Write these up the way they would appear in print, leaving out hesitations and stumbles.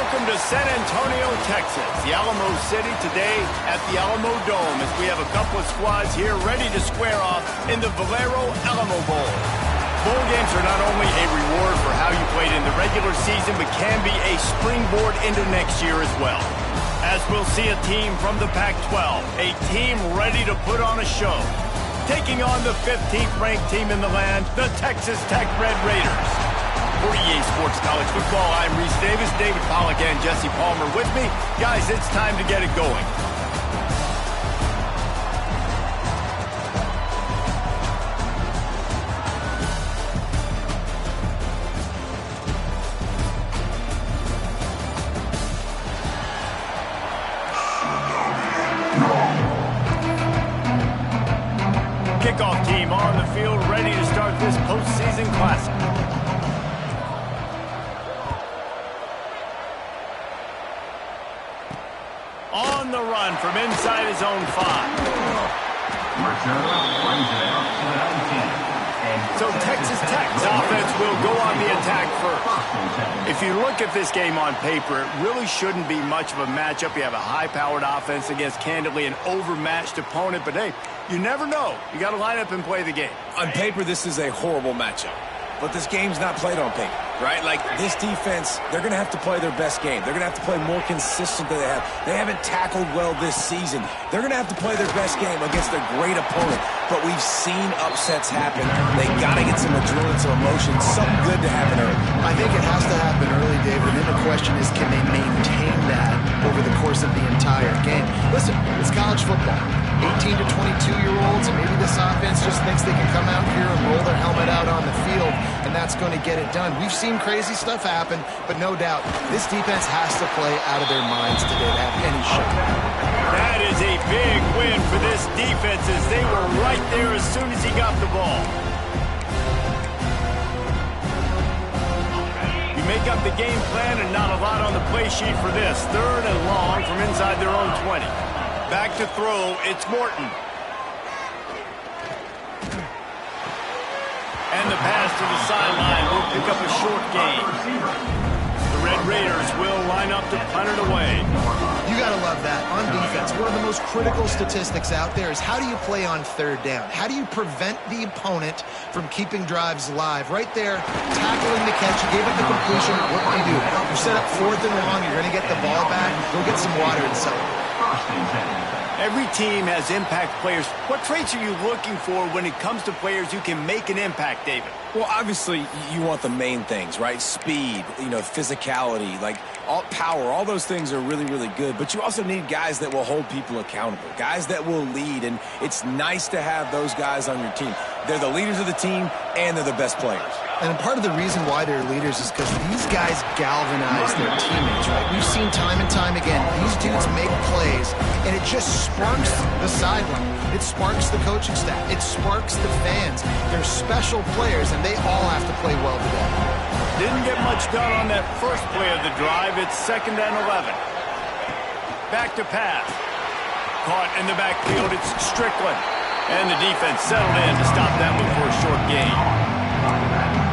Welcome to San Antonio, Texas, the Alamo City today at the Alamo Dome as we have a couple of squads here ready to square off in the Valero Alamo Bowl. Bowl games are not only a reward for how you played in the regular season, but can be a springboard into next year as well. As we'll see a team from the Pac-12, a team ready to put on a show, taking on the 15th ranked team in the land, the Texas Tech Red Raiders. For EA Sports College Football, I'm Reese Davis, David Pollack, and Jesse Palmer with me. Guys, it's time to get it going. Kickoff team on the field, ready to start this postseason classic. On the run from inside his own 5. So Texas Tech's offense will go on the attack first. If you look at this game on paper, it really shouldn't be much of a matchup. You have a high-powered offense against, candidly, an overmatched opponent. But, hey, you never know. You got to line up and play the game. On paper, this is a horrible matchup. But this game's not played on paper, right? Like, this defense, they're going to have to play their best game. They're going to have to play more consistent than they have. They haven't tackled well this season. They're going to have to play their best game against a great opponent. But we've seen upsets happen. They got to get some adrenaline, some emotion, something good to happen early. I think it has to happen early, David. And then the question is, can they maintain that over the course of the entire game? Listen, it's college football. 18 to 22-year-olds, and maybe this offense just thinks they can come out here and roll their helmet out on the field, and that's going to get it done. We've seen crazy stuff happen, but no doubt, this defense has to play out of their minds today to have any shot. That is a big win for this defense as they were right there as soon as he got the ball. You make up the game plan and not a lot on the play sheet for this. 3rd and long from inside their own 20. Back to throw, it's Morton. And the pass to the sideline will pick up a short gain. The Red Raiders will line up to punt it away. You gotta love that. On defense, one of the most critical statistics out there is how do you play on 3rd down? How do you prevent the opponent from keeping drives alive? Right there, tackling the catch, you gave up the completion, what do? You set up 4th and long, you're gonna get the ball back, go get some water and celebrate. Every team has impact players. What traits are you looking for when it comes to players who can make an impact, David? Well, obviously, you want the main things, right? Speed, physicality, like power, all those things are really, really good. But you also need guys that will hold people accountable, guys that will lead. And it's nice to have those guys on your team. They're the leaders of the team, and they're the best players. And part of the reason why they're leaders is because these guys galvanize their teammates, right? We've seen time and time again, these dudes make plays, and it just sparks the sideline. It sparks the coaching staff. It sparks the fans. They're special players, and they all have to play well together. Didn't get much done on that first play of the drive. It's 2nd and 11. Back to pass. Caught in the backfield. It's Strickland. And the defense settled in to stop that one for a short gain.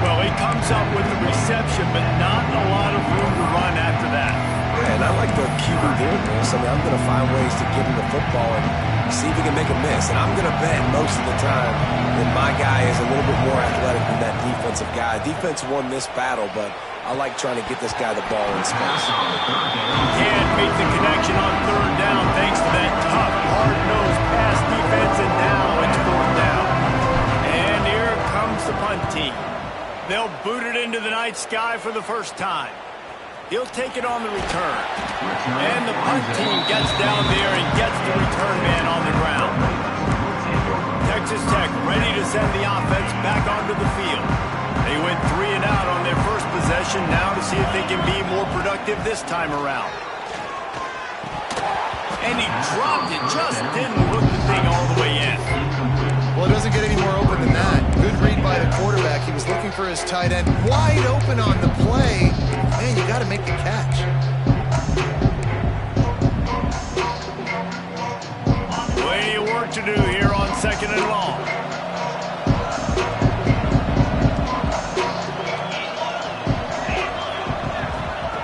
Well, he comes up with the reception, but not a lot of room to run after that. Yeah, and I like the QB doing this. I mean, I'm going to find ways to give him the football and see if he can make a miss. And I'm going to bet most of the time that my guy is a little bit more athletic than that defensive guy. Defense won this battle, but I like trying to get this guy the ball in space. Can't make the connection on 3rd down thanks to that tough, hard-nosed pass defense, and now it's 4th down. And here comes the punt team. They'll boot it into the night sky for the first time. He'll take it on the return. And the punt team gets down there and gets the return man on the ground. Texas Tech ready to send the offense back onto the field. They went 3 and out on their first possession, now to see if they can be more productive this time around. And he dropped it, just didn't look the thing all the way in. Well, it doesn't get any more open than that. Good read by the quarterback. He was looking for his tight end. Wide open on the play. Man, you got to make the catch. Plenty of work to do here on 2nd and long.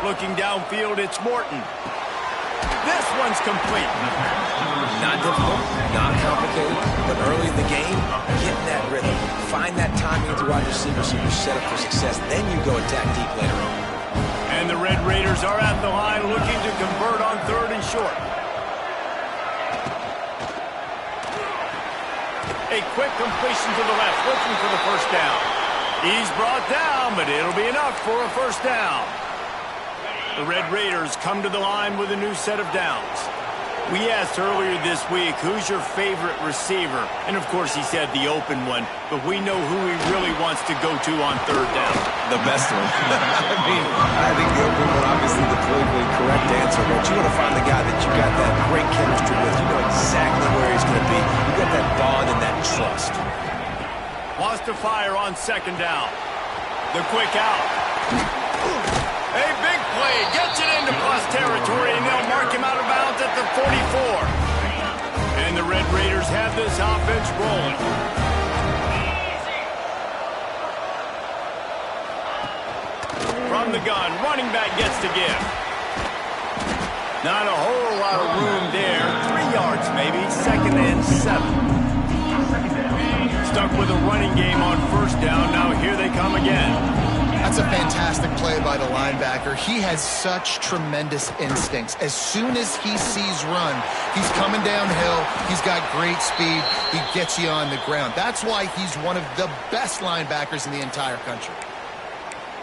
Looking downfield, it's Morton. This one's complete. Not difficult, not complicated, but early in the game, get in that rhythm. Find that timing with your wide receiver so you're set up for success. Then you go attack deep later on. And the Red Raiders are at the line looking to convert on 3rd and short. A quick completion to the left, looking for the first down. He's brought down, but it'll be enough for a first down. The Red Raiders come to the line with a new set of downs. We asked earlier this week, who's your favorite receiver? And, of course, he said the open one, but we know who he really wants to go to on 3rd down. The best one. I think the open one, obviously the politically correct answer, but you want to find the guy that you got that great chemistry with. You know exactly where he's going to be. You got that bond and that trust. Wants to fire on 2nd down. The quick out. A big play, gets it into plus territory, and they'll mark him out of bounds at the 44. And the Red Raiders have this offense rolling. From the gun, running back gets to give. Not a whole lot of room there. 3 yards maybe, 2nd and 7. Stuck with a running game on 1st down. Now here they come again. That's a fantastic play by the linebacker. He has such tremendous instincts. As soon as he sees run, he's coming downhill. He's got great speed. He gets you on the ground. That's why he's one of the best linebackers in the entire country.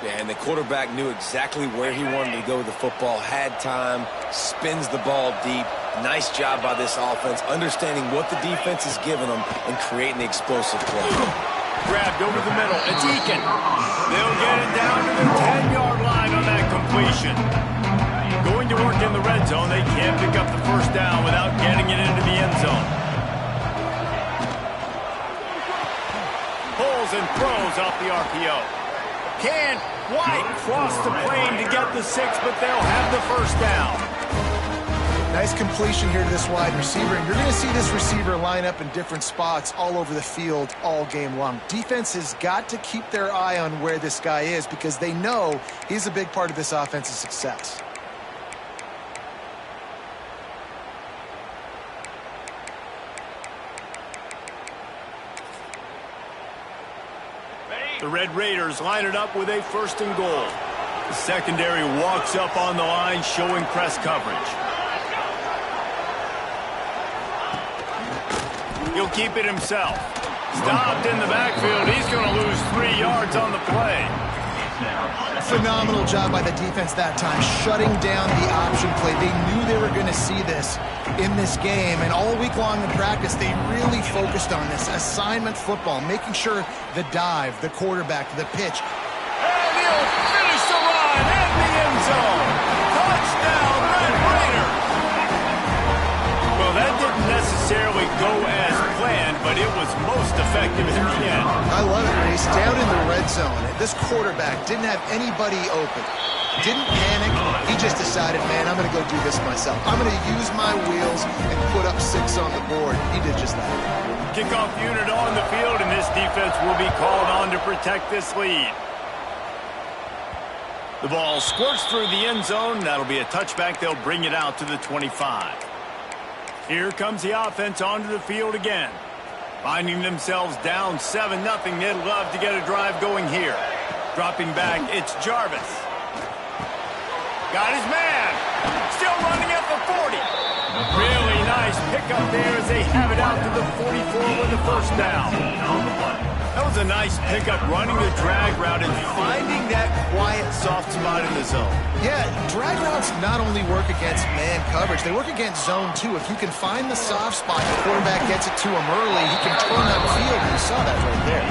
Yeah, and the quarterback knew exactly where he wanted to go with the football, had time, spins the ball deep. Nice job by this offense, understanding what the defense is giving them and creating the explosive play. Grabbed over the middle. It's Eakin. They'll get it down to the 10-yard line on that completion. Going to work in the red zone. They can't pick up the first down without getting it into the end zone. Pulls and throws off the RPO. Can't quite cross the plane to get the 6, but they'll have the first down. Nice completion here to this wide receiver, and you're going to see this receiver line up in different spots all over the field all game long. Defense has got to keep their eye on where this guy is because they know he's a big part of this offense's success. The Red Raiders line it up with a 1st and goal. The secondary walks up on the line, showing press coverage. He'll keep it himself. Stopped in the backfield. He's going to lose 3 yards on the play. Phenomenal job by the defense that time, shutting down the option play. They knew they were going to see this in this game, and all week long in practice, they really focused on this assignment football, making sure the dive, the quarterback, the pitch. And he'll finish the run in the end zone. Touchdown, Red Raiders. Well, that didn't necessarily go as planned, but it was most effective in the end. I love it, Reese. Down in the red zone, this quarterback didn't have anybody open. Didn't panic. He just decided, man, I'm going to go do this myself. I'm going to use my wheels and put up 6 on the board. He did just that. Kickoff unit on the field, and this defense will be called on to protect this lead. The ball squirts through the end zone. That'll be a touchback. They'll bring it out to the 25. Here comes the offense onto the field again. Finding themselves down 7-0. They'd love to get a drive going here. Dropping back, it's Jarvis. Got his man. Still running at the 40. Really nice pickup there as they have it out to the 44 with the first down. That was a nice pickup, running the drag route and finding that quiet, soft spot in the zone. Yeah, drag routes not only work against man coverage, they work against zone too. If you can find the soft spot, the quarterback gets it to him early, he can turn upfield, and you saw that right there.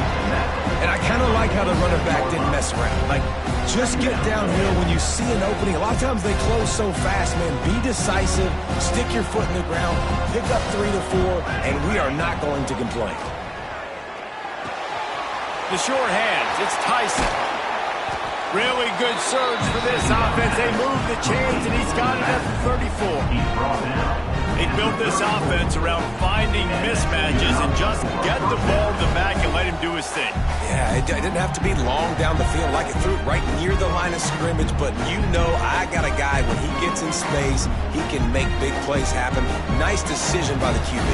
And I kind of like how the running back didn't mess around. Like, just get downhill when you see an opening. A lot of times they close so fast, man. Be decisive, stick your foot in the ground, pick up 3 to 4, and we are not going to complain. The short hands, it's Tyson. Really good surge for this offense. They move the chains, and he's got it at the 34. They built this offense around finding mismatches and just get the ball to the back and let him do his thing. Yeah, it didn't have to be long down the field. Like it threw it right near the line of scrimmage, but you know I got a guy, when he gets in space, he can make big plays happen. Nice decision by the QB.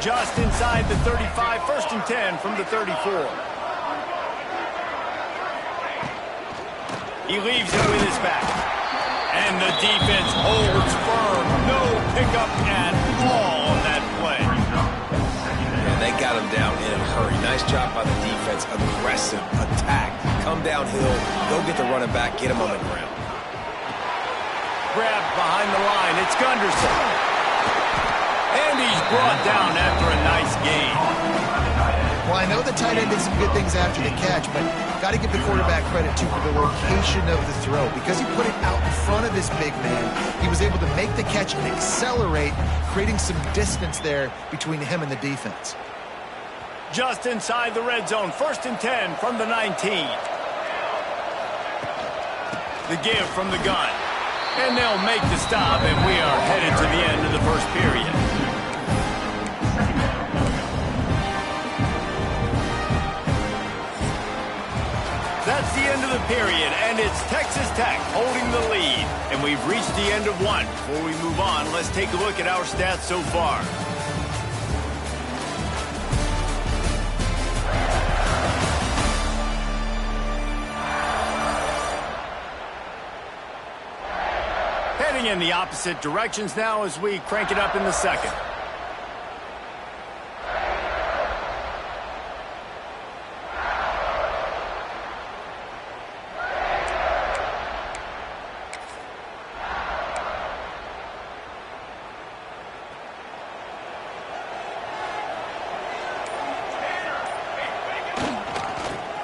Just inside the 35, 1st and 10 from the 34. He leaves it with his back. And the defense holds firm. No pickup at all on that play. And they got him down in a hurry. Nice job by the defense. Aggressive attack. Come downhill. Go get the running back. Get him on the ground. Grab behind the line. It's Gunderson. And he's brought down after a nice gain. Well, I know the tight end did some good things after the catch, but got to give the quarterback credit, too, for the location of the throw. Because he put it out in front of his big man, he was able to make the catch and accelerate, creating some distance there between him and the defense. Just inside the red zone, 1st and 10 from the 19. The give from the gun. And they'll make the stop, and we are headed to the end of the first period. That's the end of the period, and it's Texas Tech holding the lead. And we've reached the end of one. Before we move on, let's take a look at our stats so far. Heading in the opposite directions now as we crank it up in the second.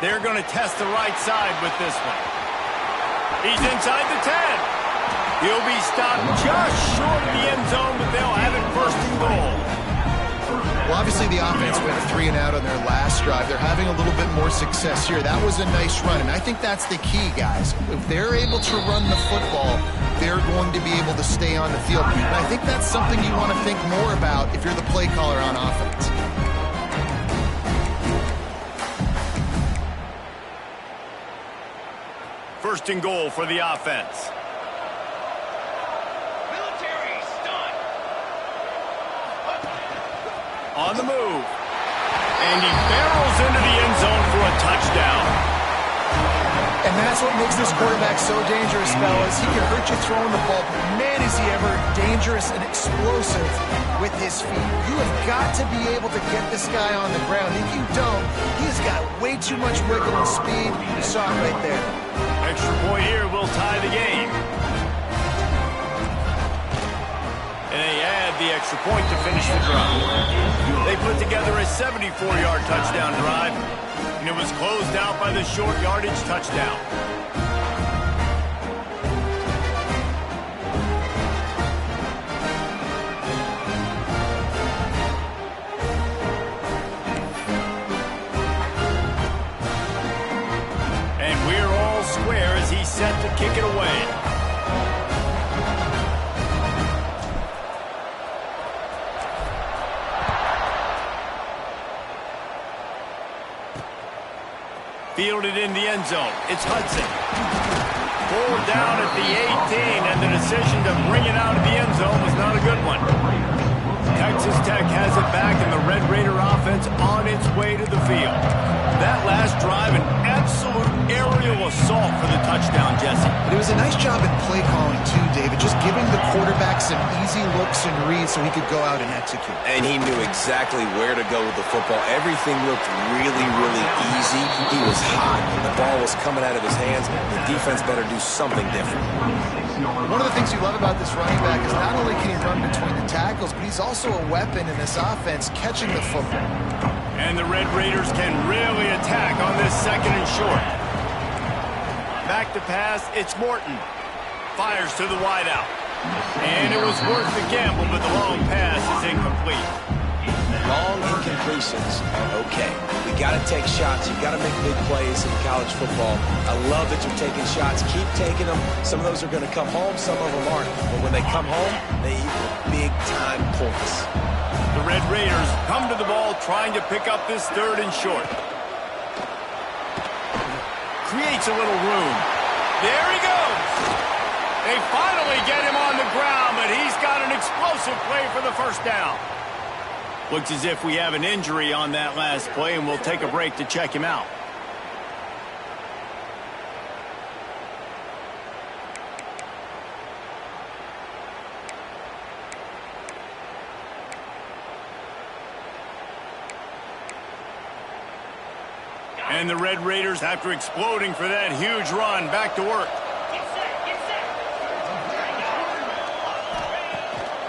They're going to test the right side with this one. He's inside the 10. He'll be stopped just short of the end zone, but they'll have it 1st and goal. Well, obviously the offense went 3 and out on their last drive. They're having a little bit more success here. That was a nice run, and I think that's the key, guys. If they're able to run the football, they're going to be able to stay on the field. And I think that's something you want to think more about if you're the play caller on offense. First and goal for the offense. On the move. And he barrels into the end zone for a touchdown. And that's what makes this quarterback so dangerous, fellas. He can hurt you throwing the ball, but man, is he ever dangerous and explosive with his feet. You have got to be able to get this guy on the ground. If you don't, he's got way too much wiggle and speed. You saw it right there. Extra point here will tie the game. And they add the extra point to finish the drive. They put together a 74-yard touchdown drive, and it was closed out by the short yardage touchdown. And we're all square as he's set to kick it away. Fielded in the end zone. It's Hudson. Pulled down at the 18, and the decision to bring it out of the end zone was not a good one. Texas Tech has it back, and the Red Raider offense on its way to the field. That last drive, an absolute aerial assault for the touchdown, Jesse. But it was a nice job in play calling, too, David, just giving the quarterback some easy looks and reads so he could go out and execute. And he knew exactly where to go with the football. Everything looked really, really easy. He was hot. The ball was coming out of his hands. The defense better do something different. One of the things you love about this running back is not only can he run between the tackles, but he's also a weapon in this offense catching the football. And the Red Raiders can really attack on this 2nd and short. Back to pass, it's Morton. Fires to the wideout. And it was worth the gamble, but the long pass is incomplete. Long incompletions are okay. We got to take shots. You got to make big plays in college football. I love that you're taking shots. Keep taking them. Some of those are going to come home. Some of them aren't. But when they come home, they equal big-time points. The Red Raiders come to the ball trying to pick up this 3rd and short. Creates a little room. There he goes. They finally get him on the ground, but he's got an explosive play for the first down. Looks as if we have an injury on that last play, and we'll take a break to check him out. And the Red Raiders, after exploding for that huge run, back to work.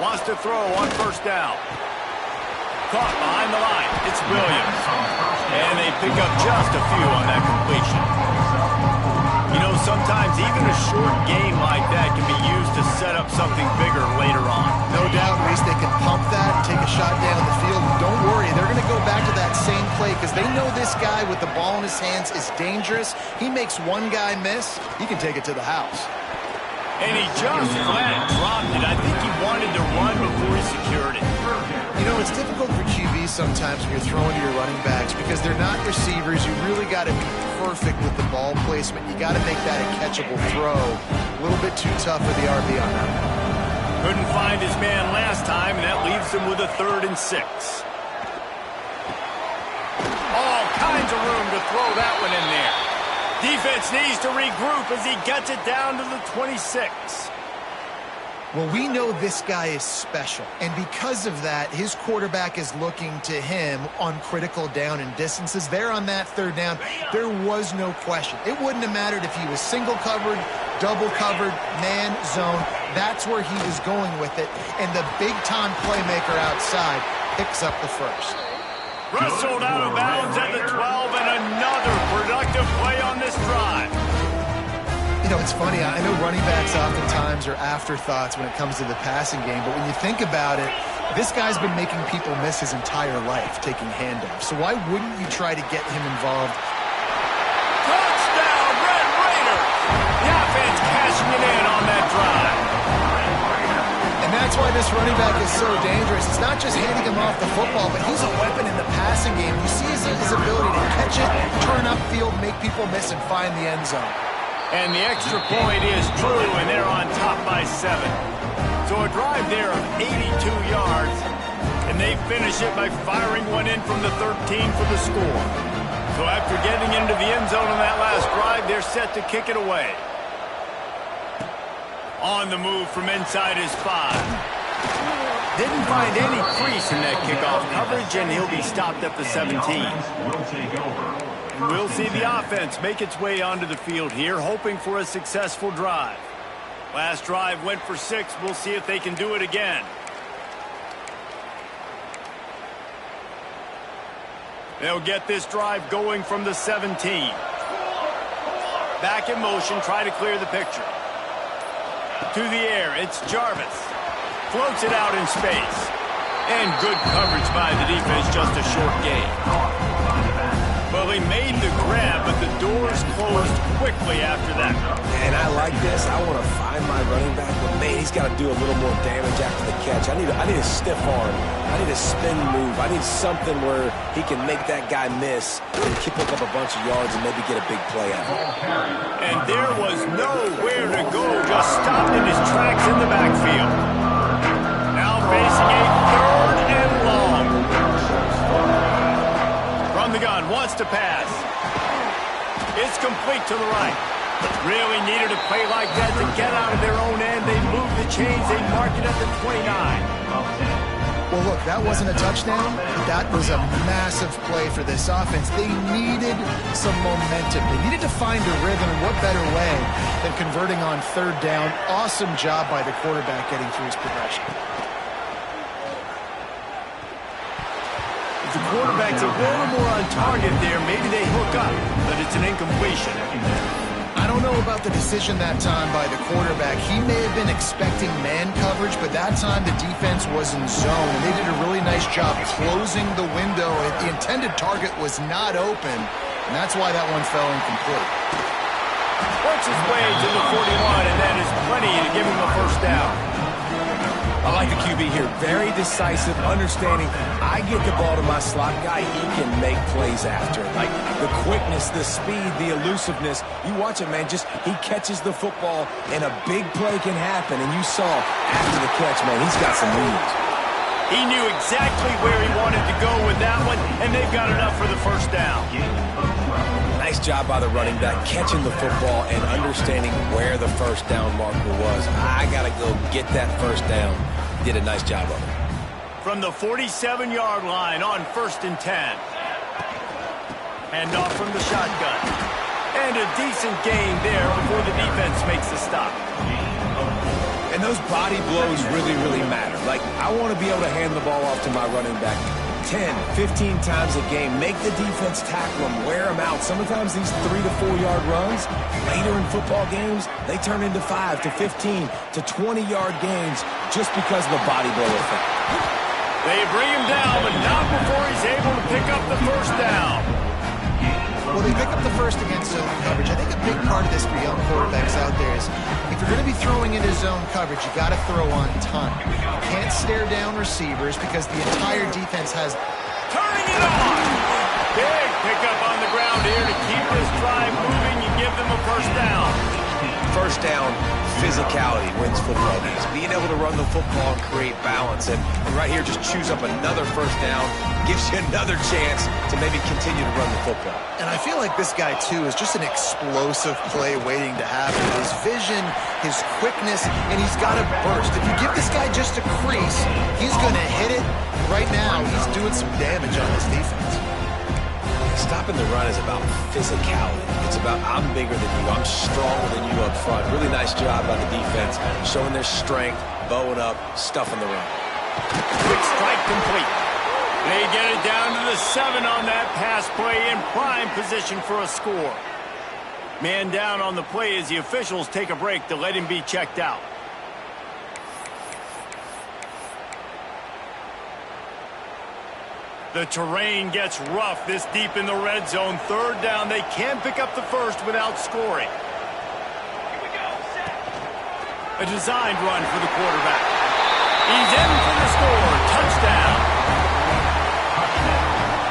Wants to throw on 1st down. Caught behind the line. It's Williams. And they pick up just a few on that completion. You know, sometimes even a short game like that can be used to set up something bigger later on. No doubt, at least they can pump that, take a shot down the field. And don't worry, they're going to go back to that same play because they know this guy with the ball in his hands is dangerous. He makes one guy miss, he can take it to the house. And he just flat dropped it. I think he wanted to run before he secured it. You know, it's difficult for QBs sometimes when you're throwing to your running backs because they're not receivers. You really got to be perfect with the ball placement. You got to make that a catchable throw. A little bit too tough for the RB on that. Couldn't find his man last time, and that leaves him with a 3rd and 6. All kinds of room to throw that one in there. Defense needs to regroup as he gets it down to the 26. Well, we know this guy is special, and because of that, his quarterback is looking to him on critical down and distances. There on that 3rd down, there was no question. It wouldn't have mattered if he was single covered, double covered, man, zone. That's where he was going with it, and the big-time playmaker outside picks up the 1st. Wrestled out of bounds at the 12, and another productive play on this drive. You know, it's funny. I know running backs oftentimes are afterthoughts when it comes to the passing game, but when you think about it, this guy's been making people miss his entire life taking handoffs. So why wouldn't you try to get him involved? Touchdown, Red Raiders! The offense cashing it in on that drive. And that's why this running back is so dangerous. It's not just handing him off the football, but he's a weapon in the passing game. You see his ability to catch it, turn upfield, make people miss, and find the end zone. And the extra point is true, and they're on top by 7. So a drive there of 82 yards, and they finish it by firing one in from the 13 for the score. So after getting into the end zone on that last drive, they're set to kick it away. On the move from inside his 5. Didn't find any crease in that kickoff coverage, and he'll be stopped at the 17. We'll see the offense make its way onto the field here, hoping for a successful drive. Last drive went for 6. We'll see if they can do it again. They'll get this drive going from the 17. Back in motion, try to clear the picture. To the air, it's Jarvis. Floats it out in space. And good coverage by the defense, just a short gain. Well, he made the grab, but the doors closed quickly after that. And I like this. I want to find my running back, but man, he's got to do a little more damage after the catch. I need a stiff arm. I need a spin move. I need something where he can make that guy miss and pick up a bunch of yards and maybe get a big play out of it. And there was nowhere to go, just stopped in his tracks in the backfield. Now facing a 3rd and long. From the gun, wants to pass. It's complete to the right. Really needed a play like that to get out of their own end. They move the chains. They mark it at the 29. Well, look, that wasn't a touchdown. That was a massive play for this offense. They needed some momentum. They needed to find a rhythm, and what better way than converting on 3rd down. Awesome job by the quarterback getting through his progression. The quarterback's a little more on target there. Maybe they hook up, but it's an incompletion. I don't don't know about the decision that time by the quarterback. He may have been expecting man coverage, but that time the defense was in zone. They did a really nice job closing the window. The intended target was not open, and that's why that one fell incomplete. Works his way to the 41, and that is plenty to give him a first down. I like the QB here. Very decisive, understanding. I get the ball to my slot guy. He can make plays after. Like the quickness, the speed, the elusiveness. You watch it, man. Just he catches the football, and a big play can happen. And you saw after the catch, man, he's got some moves. He knew exactly where he wanted to go with that one, and they've got enough for the first down. Nice job by the running back, catching the football and understanding where the first down marker was. I got to go get that first down. Did a nice job of it. From the 47-yard line on 1st and 10. Hand off from the shotgun. And a decent gain there before the defense makes the stop. And those body blows really, really matter. Like, I want to be able to hand the ball off to my running back 10, 15 times a game. Make the defense tackle them, wear them out. Sometimes these 3 to 4 yard runs, later in football games, they turn into 5 to 15 to 20-yard gains just because of the body blow effect. They bring him down, but not before he's able to pick up the first down. Well, they pick up the first against zone coverage. I think a big part of this for young quarterbacks out there is if you're going to be throwing into zone coverage, you got to throw on time. You can't stare down receivers because the entire defense has... Turning it on! Big pickup on the ground here to keep this drive moving and give them a first down. First down, physicality wins football games. Being able to run the football and create balance. And right here, just choose up another first down. Gives you another chance to maybe continue to run the football. And I feel like this guy, too, is just an explosive play waiting to happen. His vision, his quickness, and he's got a burst. If you give this guy just a crease, he's going to hit it. Right now, he's doing some damage on this defense. Stopping the run is about physicality. It's about I'm bigger than you, I'm stronger than you up front. Really nice job by the defense, showing their strength, bowing up, stuffing the run. Quick strike complete. They get it down to the 7 on that pass play in prime position for a score. Man down on the play as the officials take a break to let him be checked out. The terrain gets rough this deep in the red zone. 3rd down. They can pick up the first without scoring. A designed run for the quarterback. He's in for the score. Touchdown.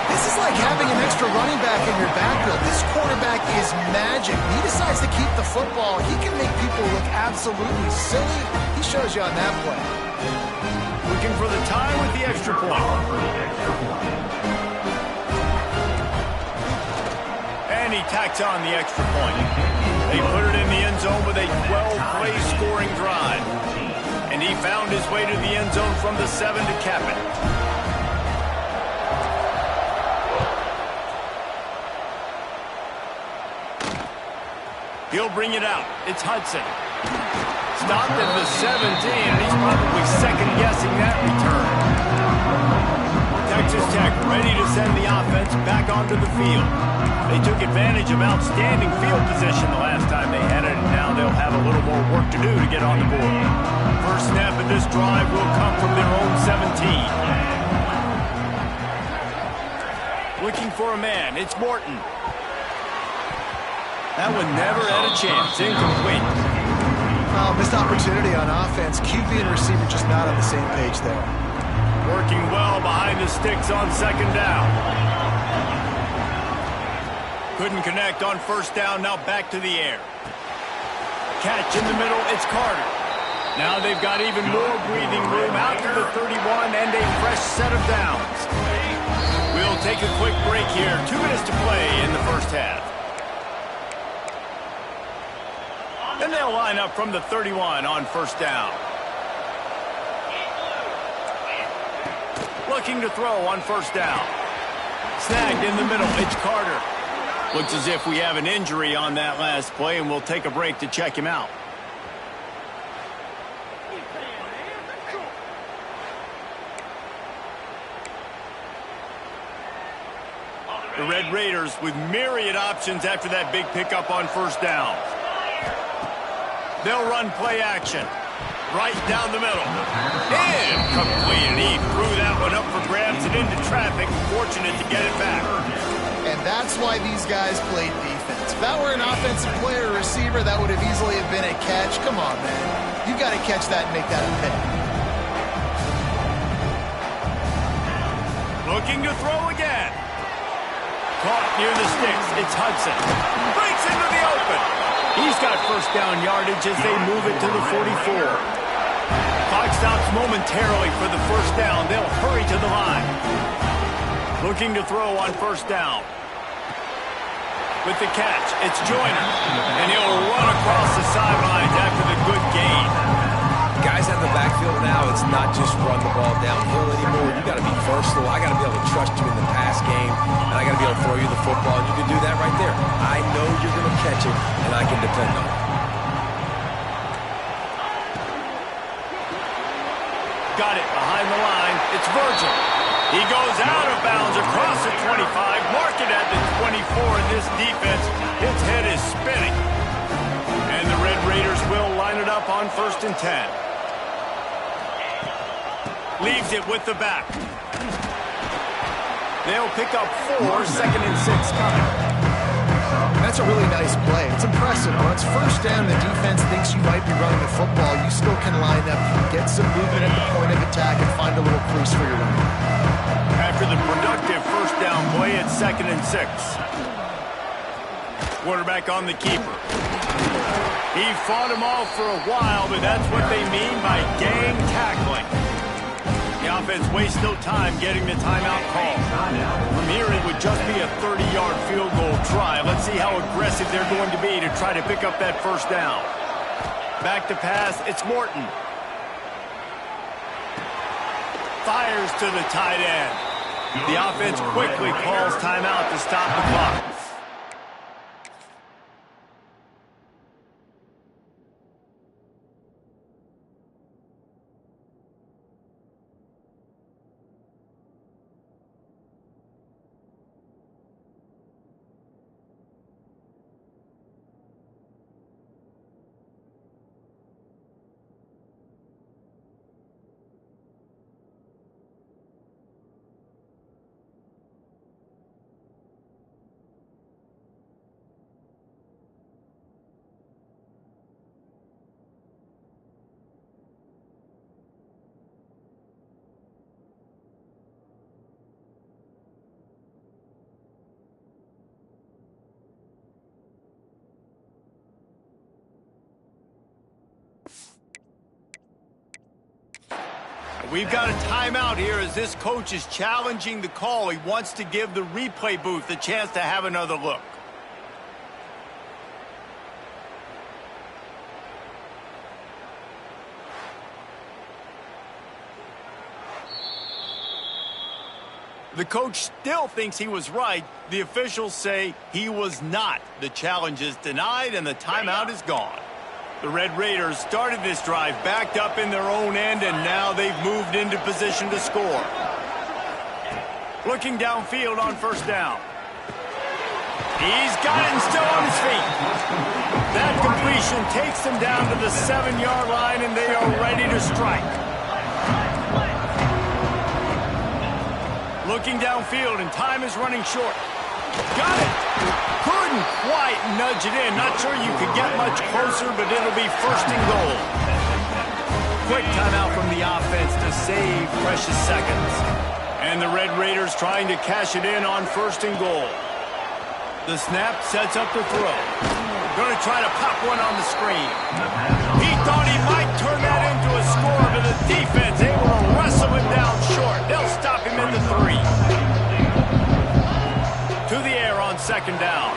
This is like having an extra running back in your backfield. This quarterback is magic. He decides to keep the football. He can make people look absolutely silly. He shows you on that play. Looking for the tie with the extra point. And he tacks on the extra point. They put it in the end zone with a 12-play scoring drive. And he found his way to the end zone from the 7 to cap it. He'll bring it out. It's Hudson. Stopped at the 17, and he's probably second-guessing that return. Texas Tech ready to send the offense back onto the field. They took advantage of outstanding field position the last time they had it, and now they'll have a little more work to do to get on the board. First snap of this drive will come from their own 17. Looking for a man. It's Morton. That one never had a chance. Incomplete. Missed opportunity on offense. QB and receiver just not on the same page there. Working well behind the sticks on 2nd down. Couldn't connect on 1st down. Now back to the air. Catch in the middle. It's Carter. Now they've got even more breathing room out to the 31 and a fresh set of downs. We'll take a quick break here. 2 minutes to play in the first half. And they'll line up from the 31 on 1st down. Looking to throw on 1st down. Snagged in the middle. It's Carter. Looks as if we have an injury on that last play, and we'll take a break to check him out. The Red Raiders with myriad options after that big pickup on 1st down. They'll run play action. Right down the middle. Incomplete, and he threw that one up for grabs and into traffic. Fortunate to get it back. And that's why these guys played defense. If that were an offensive player or receiver, that would have easily have been a catch. Come on, man. You got to catch that and make that a pick. Looking to throw again. Caught near the sticks. It's Hudson. Breaks into the open. He's got first down yardage as they move it to the 44. Clock stops momentarily for the first down. They'll hurry to the line. Looking to throw on first down. With the catch, it's Joyner. And he'll run across the sidelines after the good gain. Guys out in the backfield now, it's not just run the ball downhill anymore. You got to be versatile. I got to be able to trust you in the pass game, and I got to be able to throw you the football. And you can do that right there. I know you're going to catch it, and I can depend on it. Got it behind the line. It's Virgil. He goes out of bounds across the 25, mark it at the 24, and this defense, its head is spinning. And the Red Raiders will line it up on 1st and 10. Leaves it with the back. They'll pick up 4, 2nd and 6 coming. That's a really nice play. It's impressive. When it's first down, the defense thinks you might be running the football. You still can line up, get some movement at the point of attack, and find a little crease for your running. After the productive first down play, it's 2nd and 6. Quarterback on the keeper. He fought him off for a while, but that's what they mean by gang tackling. The offense wastes no time getting the timeout call. From here, it would just be a 30-yard field goal try. Let's see how aggressive they're going to be to try to pick up that first down. Back to pass, it's Morton. Fires to the tight end. The offense quickly calls timeout to stop the clock. We've got a timeout here as this coach is challenging the call. He wants to give the replay booth a chance to have another look. The coach still thinks he was right. The officials say he was not. The challenge is denied and the timeout is gone. The Red Raiders started this drive backed up in their own end, and now they've moved into position to score. Looking downfield on first down. He's got it and still on his feet. That completion takes them down to the 7-yard line, and they are ready to strike. Looking downfield, and time is running short. Got it. Couldn't quite nudge it in. Not sure you could get much closer, but it'll be 1st and goal. Quick timeout from the offense to save precious seconds. And the Red Raiders trying to cash it in on 1st and goal. The snap sets up the throw. Going to try to pop one on the screen. He thought he might turn that into a score, but the defense able to wrestle him down short. They'll stop him at the 3. To the air on 2nd down.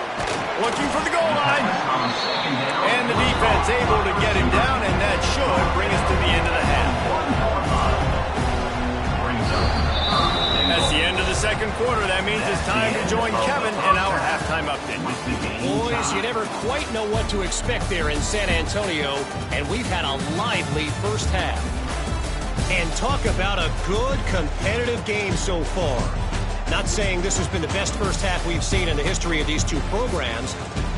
Looking for the goal line. And the defense able to get him down, and that should bring us to the end of the half. That's the end of the 2nd quarter. That means it's time to join Kevin in our halftime update. Boys, you never quite know what to expect there in San Antonio, and we've had a lively first half. And talk about a good competitive game so far. Not saying this has been the best first half we've seen in the history of these two programs,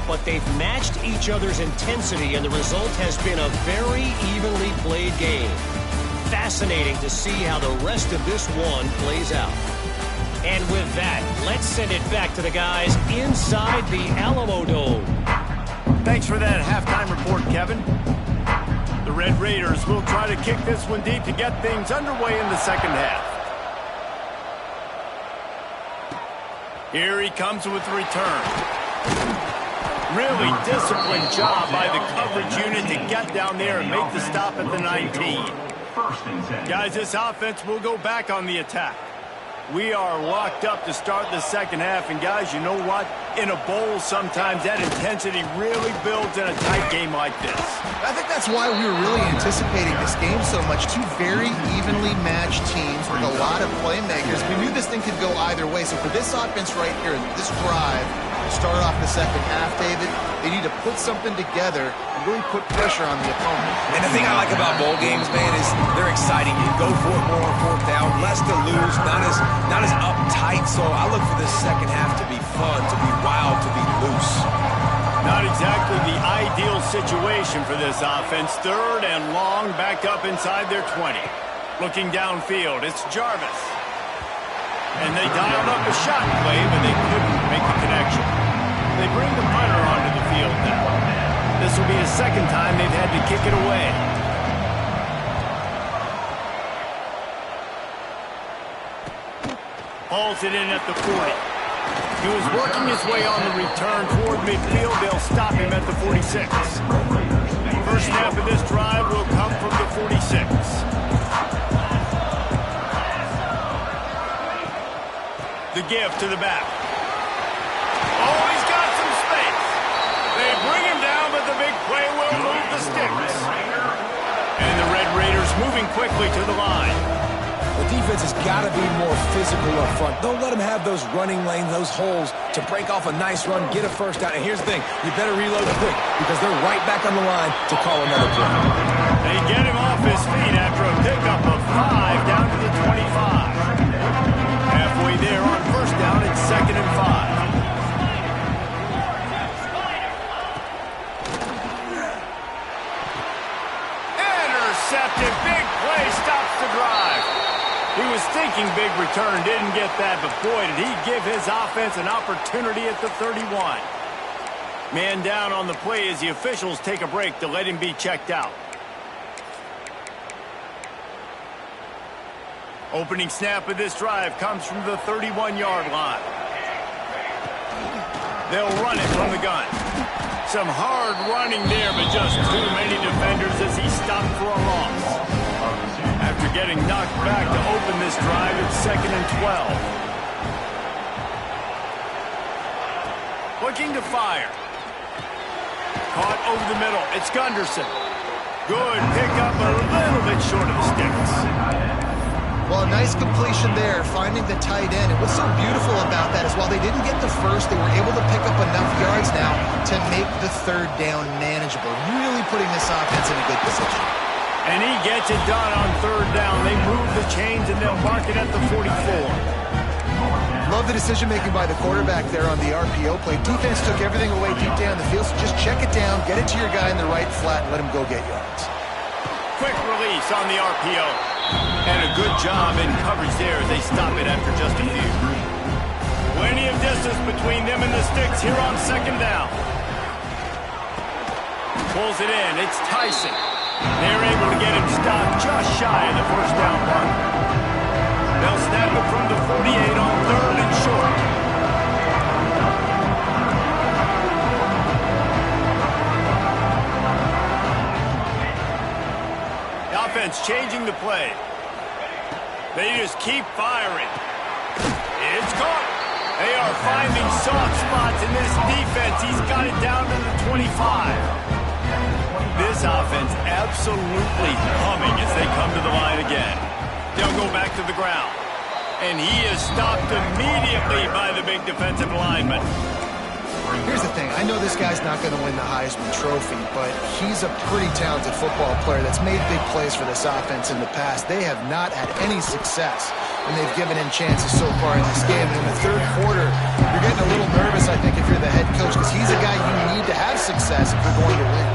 but they've matched each other's intensity, and the result has been a very evenly played game. Fascinating to see how the rest of this one plays out. And with that, let's send it back to the guys inside the Alamo Dome. Thanks for that halftime report, Kevin. The Red Raiders will try to kick this one deep to get things underway in the second half. Here he comes with the return. Really disciplined job by the coverage unit to get down there and make the stop at the 19. Guys, this offense will go back on the attack. We are locked up to start the second half, and guys, you know what? In a bowl, sometimes that intensity really builds in a tight game like this. I think that's why we were really anticipating this game so much. Two very evenly matched teams with a lot of playmakers. We knew this thing could go either way. So for this offense right here, this drive, to start off the second half, David, they need to put something together and really put pressure on the opponent. And the thing I like about bowl games, man, is they're exciting. You go for it more on fourth down, less to lose, not as uptight. So I look for this second half to be fun, to be wild, to be loose. Not exactly the ideal situation for this offense. Third and long, back up inside their 20. Looking downfield, it's Jarvis. And they dialed up a shot play, but they couldn't make a connection. They bring the punter onto the field now. This will be the second time they've had to kick it away. Hauls it in at the 40. He was working his way on the return toward midfield. They'll stop him at the 46. First snap of this drive will come from the 46. The give to the back. Oh, he's got some space. They bring him down, but the big play will move the sticks. And the Red Raiders moving quickly to the line. The defense has got to be more physical up front. Don't let them have those running lanes, those holes to break off a nice run, get a first down. And here's the thing, you better reload quick because they're right back on the line to call another play. They get him off his feet after a pickup of 5 down to the 25. Halfway there on first down, it's 2nd and 5. Intercepted, big play, stops the drive. He was thinking big return, didn't get that, but boy, did he give his offense an opportunity at the 31. Man down on the play as the officials take a break to let him be checked out. Opening snap of this drive comes from the 31-yard line. They'll run it from the gun. Some hard running there, but just too many defenders as he stopped for a loss. After getting knocked back to open this drive, it's 2nd and 12. Looking to fire. Caught over the middle. It's Gunderson. Good pickup, but a little bit short of the sticks. Well, a nice completion there, finding the tight end. And what's so beautiful about that is while they didn't get the first, they were able to pick up enough yards now to make the third down manageable, really putting this offense in a good position. And he gets it done on third down. They move the chains, and they'll mark it at the 44. Love the decision-making by the quarterback there on the RPO play. Defense took everything away deep down the field, so just check it down, get it to your guy in the right flat, and let him go get yards. Quick release on the RPO. And a good job in coverage there as they stop it after just a few. Plenty of distance between them and the sticks here on second down. Pulls it in. It's Tyson. They're able to get him stopped just shy of the first down mark. They'll snap it from the 48 on third and short. Offense changing the play. They just keep firing. It's caught. They are finding soft spots in this defense. He's got it down to the 25. This offense absolutely humming as they come to the line again. They'll go back to the ground. And he is stopped immediately by the big defensive lineman. Here's the thing. I know this guy's not going to win the Heisman Trophy, but he's a pretty talented football player that's made big plays for this offense in the past. They have not had any success when they've given him chances so far in this game. And in the third quarter, you're getting a little nervous, I think, if you're the head coach, because he's a guy you need to have success if you're going to win.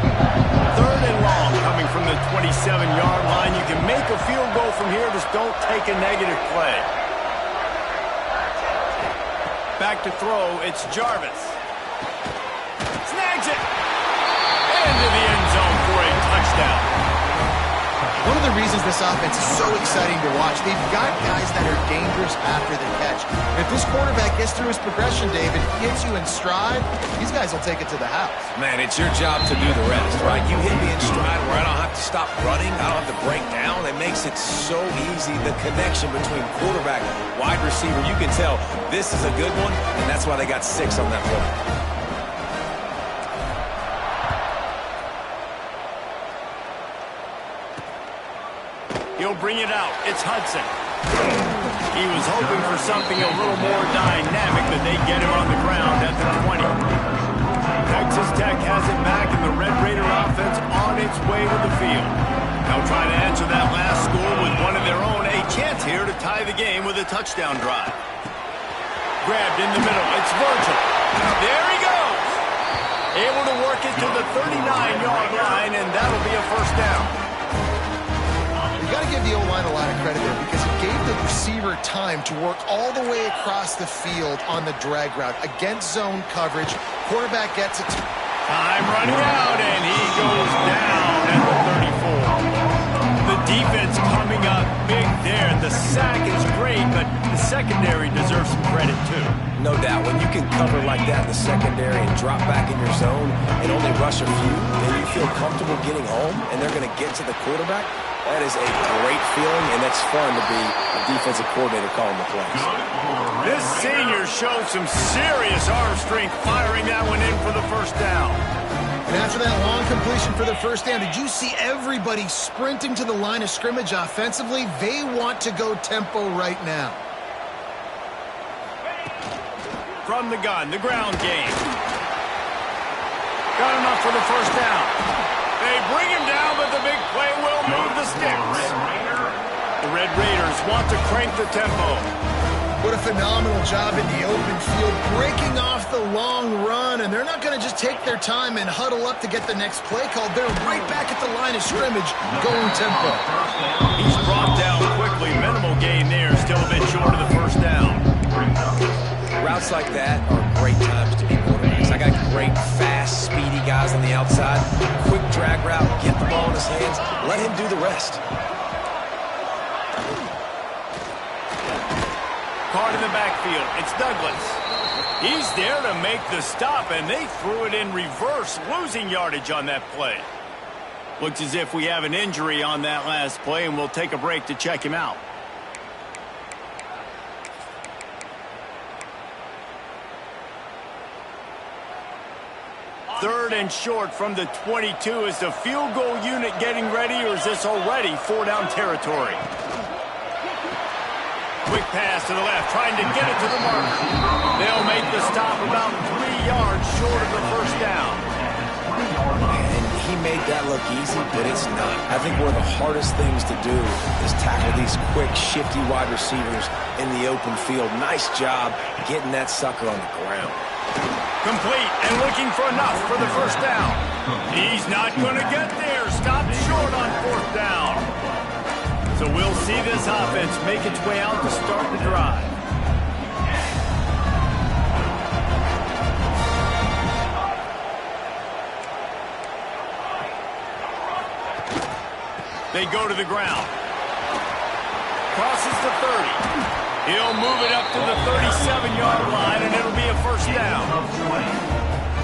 Third and long coming from the 27-yard line. You can make a field goal from here. Just don't take a negative play. Back to throw, it's Jarvis. Snags it. Into the end zone for a touchdown. One of the reasons this offense is so exciting to watch, they've got guys that are dangerous after the catch. If this quarterback gets through his progression, David, hits you in stride, these guys will take it to the house. Man, it's your job to do the rest, right? You hit me in stride where I don't have to stop running, I don't have to break down. It makes it so easy. The connection between quarterback, wide receiver, you can tell this is a good one, and that's why they got 6 on that play. He'll bring it out. It's Hudson. He was hoping for something a little more dynamic, but they get him on the ground at the 20. Texas Tech has it back, and the Red Raider offense on its way to the field. Now trying to answer that last score with one of their own. A chance here to tie the game with a touchdown drive. Grabbed in the middle. It's Virgil. There he goes. Able to work it to the 39-yard line, and that'll be a first down. You got to give the O-line a lot of credit there because it gave the receiver time to work all the way across the field on the drag route against zone coverage. Quarterback gets it. Time running out, and he goes down at the 34. The defense coming up big there. The sack is great, but the secondary deserves some credit too. No doubt. When you can cover like that in the secondary and drop back in your zone and only rush a few, and you feel comfortable getting home, and they're going to get to the quarterback, that is a great feeling, and that's fun to be a defensive coordinator calling the plays. This senior showed some serious arm strength firing that one in for the first down. And after that long completion for the first down, did you see everybody sprinting to the line of scrimmage offensively? They want to go tempo right now. From the gun, the ground game. Got enough for the first down. They bring him down, but the big play will move the sticks. The Red Raiders want to crank the tempo. What a phenomenal job in the open field, breaking off the long run, and they're not going to just take their time and huddle up to get the next play called. They're right back at the line of scrimmage, going tempo. He's brought down quickly. Minimal gain there, still a bit short of the first down. Routes like that are great times to be quarterbacks. I got great, fast, speedy guys on the outside. Quick drag route, get the ball in his hands, let him do the rest. Caught in the backfield, it's Douglas. He's there to make the stop, and they threw it in reverse, losing yardage on that play. Looks as if we have an injury on that last play, and we'll take a break to check him out. Third and short from the 22. Is the field goal unit getting ready, or is this already 4-down territory? Quick pass to the left, trying to get it to the marker. They'll make the stop about 3 yards short of the first down. And he made that look easy, but it's not. I think one of the hardest things to do is tackle these quick, shifty wide receivers in the open field. Nice job getting that sucker on the ground. Complete and looking for enough for the first down. He's not going to get there. Stopped short on 4th down. So we'll see this offense make its way out to start the drive. They go to the ground. Crosses the 30. He'll move it up to the 37-yard line, and it'll be a first down.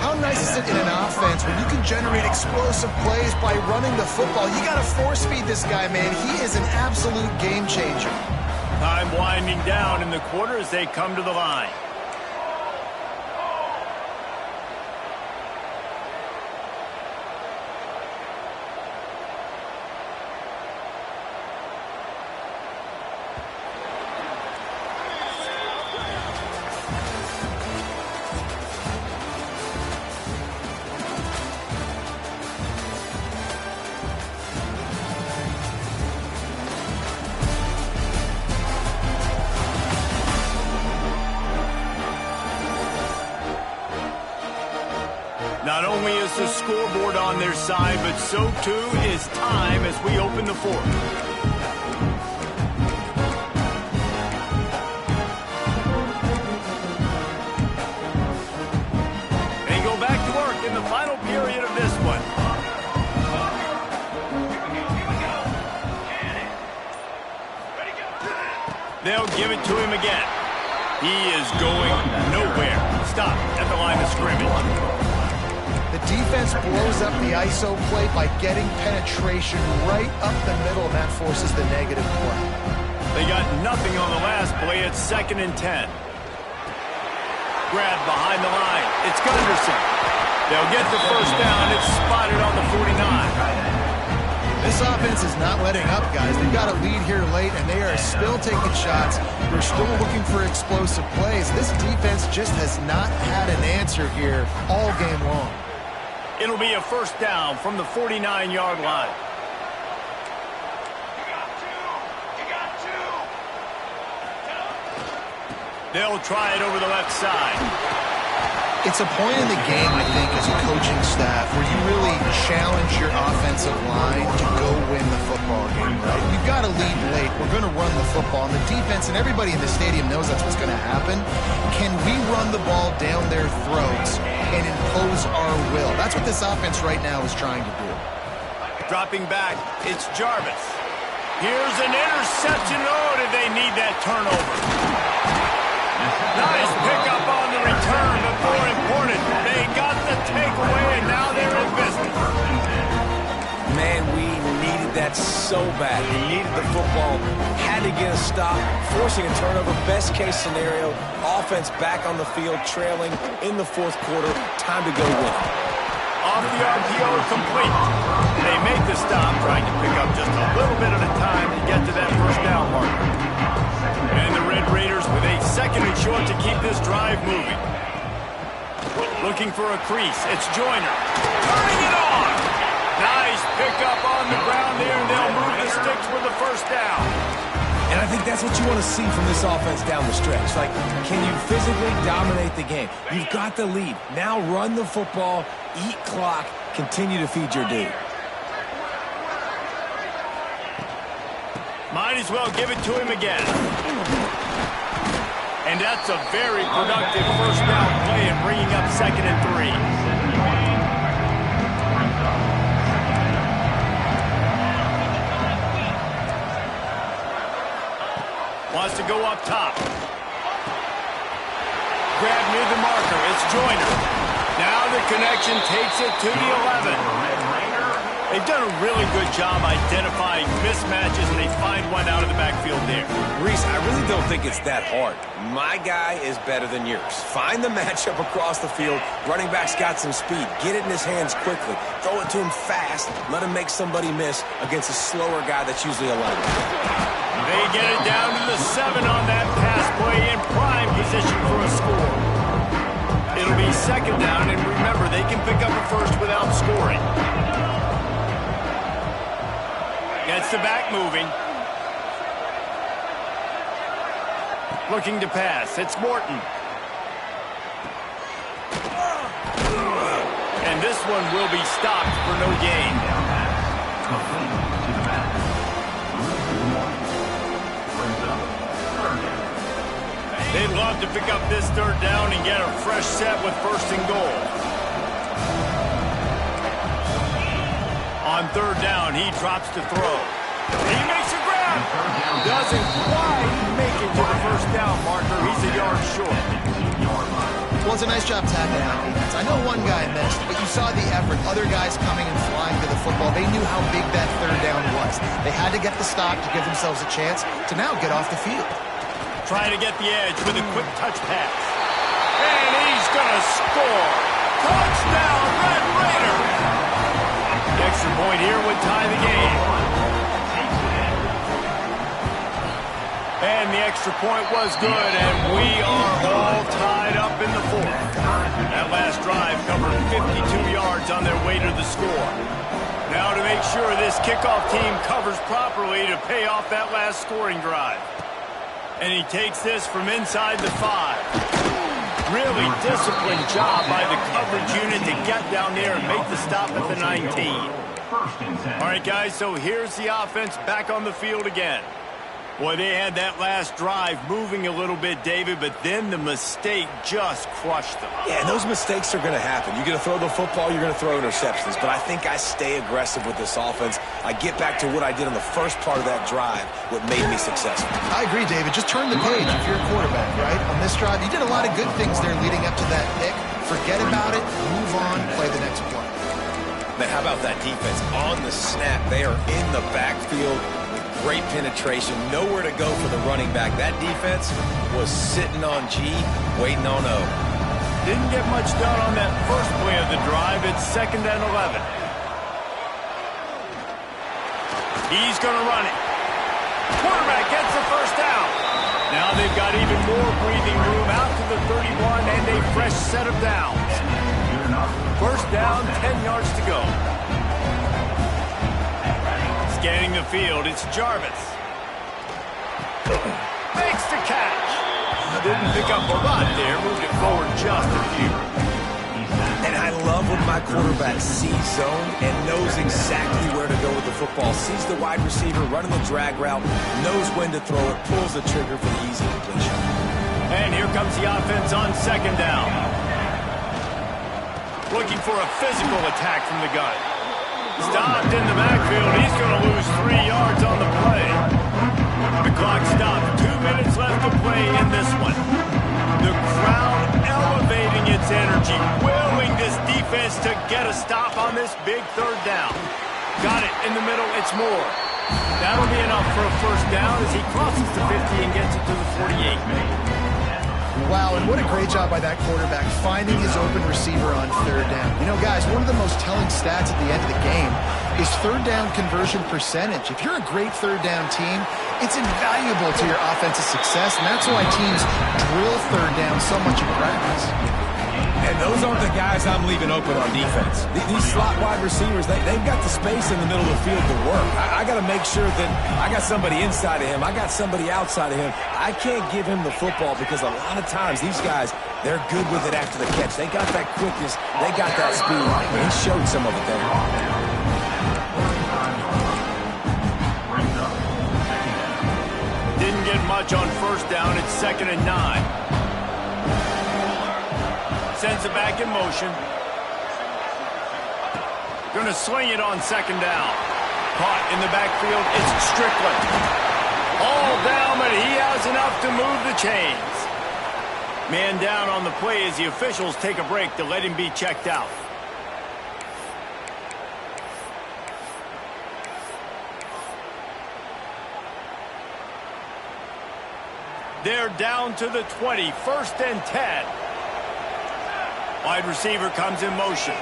How nice is it in an offense when you can generate explosive plays by running the football? You got to force feed this guy, man. He is an absolute game changer. Time winding down in the quarter as they come to the line. only is the scoreboard on their side, but so too is time as we open the fourth. They go back to work in the final period of this one. They'll give it to him again. He is going nowhere. Stop at the line of scrimmage. The defense blows up the ISO play by getting penetration right up the middle, and that forces the negative play. They got nothing on the last play. It's 2nd and 10. Grab behind the line. It's Gunderson. They'll get the first down. It's spotted on the 49. This offense is not letting up, guys. They've got a lead here late, and they are still taking shots. They're still looking for explosive plays. This defense just has not had an answer here all game long. It'll be a first down from the 49-yard line. They'll try it over the left side. It's a point in the game, I think, as a coaching staff, where you really challenge your offensive line to go win the football game, right? You've got to lead late. We're going to run the football. And the defense and everybody in the stadium knows that's what's going to happen. Can we run the ball down their throats and impose our will? That's what this offense right now is trying to do. Dropping back, it's Jarvis. Here's an interception. Oh, did they need that turnover? Nice pickup on the return, but more important, they got the takeaway, and now they're in business. Man, we needed that so bad. We needed the football, had to get a stop, forcing a turnover. Best case scenario, offense back on the field, trailing in the fourth quarter. Time to go win. Off the RPO, complete. They make the stop, trying to pick up just a little bit at a time to get to that first down marker. And the Red Raiders with a 2nd and short to keep this drive moving. Looking for a crease. It's Joyner. Turning it on. Nice pickup on the ground there, and they'll move the sticks for the first down. And I think that's what you want to see from this offense down the stretch. Like, can you physically dominate the game? You've got the lead. Now run the football, eat clock, continue to feed your D. Might as well give it to him again. And that's a very productive first down play and bringing up 2nd and 3. Wants to go up top. Grab near the marker. It's Joyner. Now the connection takes it to the 11. They've done a really good job identifying mismatches, and they find one out of the backfield there. Reese, I really don't think it's that hard. My guy is better than yours. Find the matchup across the field. Running back's got some speed. Get it in his hands quickly. Throw it to him fast. Let him make somebody miss against a slower guy that's usually a linebacker. They get it down to the 7 on that pass play in prime position for a score. It'll be 2nd down, and remember, they can pick up a first without scoring. Gets the back moving. Looking to pass. It's Morton. And this one will be stopped for no gain. They'd love to pick up this 3rd down and get a fresh set with 1st and goal. On 3rd down, he drops to throw. He makes a grab. Doesn't quite make it to the first down marker. He's a yard short. Well, it's a nice job tackling that defense. I know one guy missed, but you saw the effort. Other guys coming and flying to the football. They knew how big that 3rd down was. They had to get the stop to give themselves a chance to now get off the field. Trying to get the edge with a quick touch pass. And he's going to score. Touchdown, Red Raiders. The extra point here would tie the game. And the extra point was good, and we are all tied up in the 4th. That last drive covered 52 yards on their way to the score. Now to make sure this kickoff team covers properly to pay off that last scoring drive. And he takes this from inside the 5. Really disciplined job by the coverage unit to get down there and make the stop at the 19. All right, guys, so here's the offense back on the field again. Boy, they had that last drive moving a little bit, David, but then the mistake just crushed them. Yeah, and those mistakes are going to happen. You're going to throw the football, you're going to throw interceptions. But I think I stay aggressive with this offense. I get back to what I did on the first part of that drive, what made me successful. I agree, David. Just turn the page if you're a quarterback, right? On this drive, you did a lot of good things there leading up to that pick. Forget about it, move on, play the next play. Man, how about that defense? On the snap, they are in the backfield. Great penetration, nowhere to go for the running back. That defense was sitting on G, waiting on O. Didn't get much done on that first play of the drive. It's 2nd and 11. He's going to run it. Quarterback gets the first down. Now they've got even more breathing room out to the 31 and a fresh set of downs. First down, 10 yards to go. Scanning the field, it's Jarvis. Makes the catch. Didn't pick up a lot there, moved it forward just a few. And I love when my quarterback sees zone and knows exactly where to go with the football. Sees the wide receiver running the drag route, knows when to throw it, pulls the trigger for the easy completion. And here comes the offense on 2nd down. Looking for a physical attack from the gun. Stopped in the backfield. He's going to lose 3 yards on the play. The clock stopped. 2 minutes left to play in this one. The crowd elevating its energy, willing this defense to get a stop on this big 3rd down. Got it in the middle. It's Moore. That'll be enough for a first down as he crosses the 50 and gets it to the 48. Wow, and what a great job by that quarterback finding his open receiver on 3rd down. You know, guys, one of the most telling stats at the end of the game is 3rd down conversion percentage. If you're a great 3rd down team, it's invaluable to your offensive success, and that's why teams drill 3rd down so much in practice. And those aren't the guys I'm leaving open on defense. These slot wide receivers, they've got the space in the middle of the field to work. I got to make sure that I got somebody inside of him. I got somebody outside of him. I can't give him the football because a lot of times these guys, they're good with it after the catch. They got that quickness. They got that speed. And he showed some of it there. Didn't get much on 1st down. It's 2nd and 9. Sends it back in motion. Going to swing it on 2nd down. Caught in the backfield. It's Strickland. All down, but he has enough to move the chains. Man down on the play as the officials take a break to let him be checked out. They're down to the 20. 1st and 10. Wide receiver comes in motion.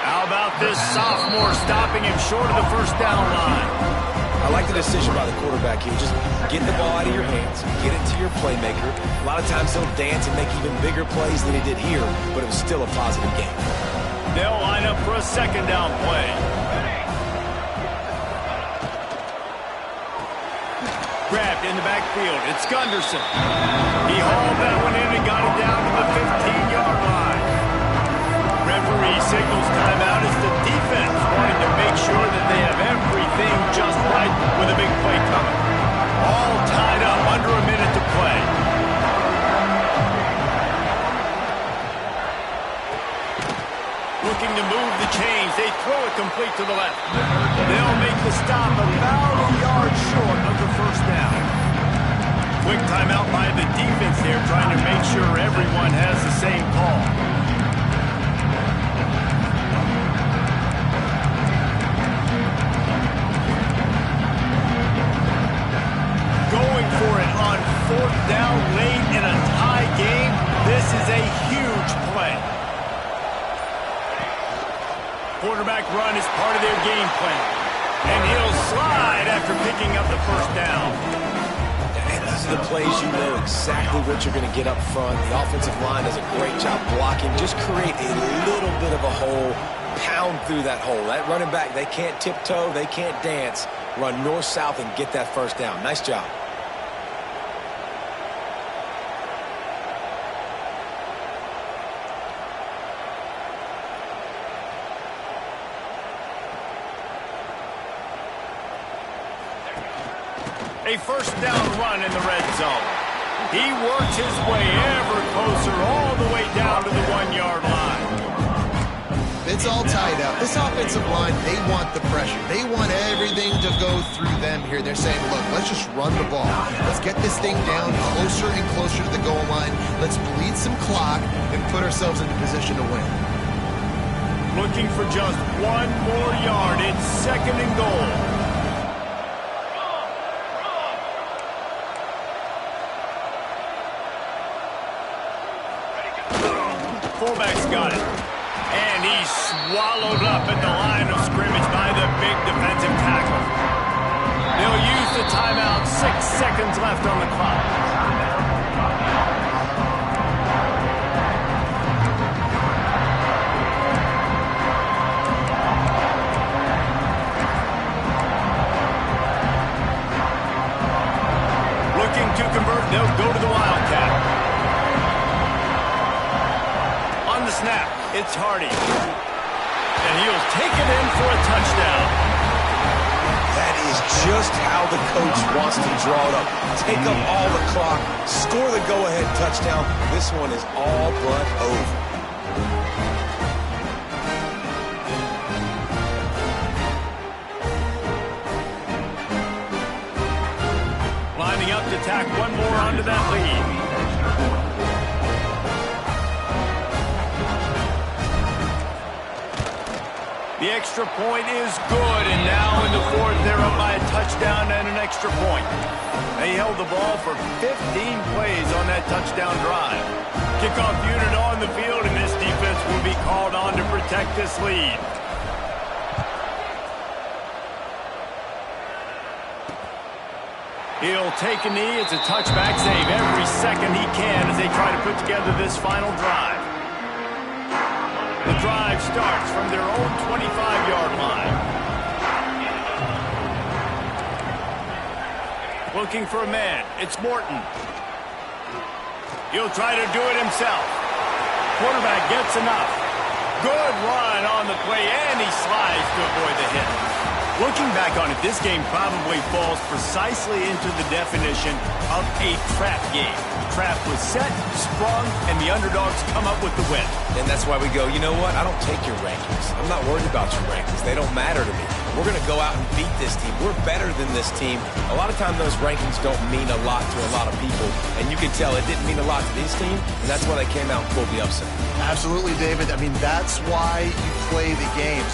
How about this sophomore stopping him short of the 1st down line? I like the decision by the quarterback here. Just get the ball out of your hands, get it to your playmaker. A lot of times he'll dance and make even bigger plays than he did here, but it was still a positive game. They'll line up for a 2nd down play. Grabbed in the backfield. It's Gunderson. He hauled that one in and got it down to the 15-yard line. Referee signals timeout as the defense wanting to make sure that they have everything just right with a big play coming. All tied up under a minute to play. Looking to move the chains. They throw it complete to the left. They'll make the stop about a yard short of the 1st down. Quick timeout by the defense there, trying to make sure everyone has the same call. Going for it on 4th down late in a tie game. This is a huge play. Quarterback run is part of their game plan. And he'll slide after picking up the 1st down. And these are the plays you know exactly what you're going to get up front. The offensive line does a great job blocking. Just create a little bit of a hole. pound through that hole. That running back, they can't tiptoe, they can't dance. Run north-south and get that first down. Nice job. A first down run in the red zone. He works his way ever closer all the way down to the 1-yard line. It's all tied up. This offensive line, they want the pressure. They want everything to go through them here. They're saying, look, let's just run the ball. Let's get this thing down closer and closer to the goal line. Let's bleed some clock and put ourselves into position to win. Looking for just 1 more yard. It's 2nd and goal. Fullback's got it. And he's swallowed up at the line of scrimmage by the big defensive tackle. They'll use the timeout. 6 seconds left on the clock. Looking to convert. They'll go to the Wildcat. On the snap, it's Hardy. And he'll take it in for a touchdown. That is just how the coach wants to draw it up. Take up all the clock, score the go-ahead touchdown. This one is all but over. Lining up to tack one more onto that lead. The extra point is good, and now in the 4th, they're up by a touchdown and an extra point. They held the ball for 15 plays on that touchdown drive. Kickoff unit on the field, and this defense will be called on to protect this lead. He'll take a knee. It's a touchback save every second he can as they try to put together this final drive. The drive starts from their own 25-yard line. Looking for a man. It's Morton. He'll try to do it himself. Quarterback gets enough. Good run on the play, and he slides to avoid the hit. Looking back on it, this game probably falls precisely into the definition of a trap game. The trap was set, sprung, and the underdogs come up with the win. And that's why we go, you know what? I don't take your rankings. I'm not worried about your rankings. They don't matter to me. We're going to go out and beat this team. We're better than this team. A lot of times those rankings don't mean a lot to a lot of people. And you can tell it didn't mean a lot to this team. And that's why they came out and pulled the upset. Absolutely, David. I mean, that's why you play the games.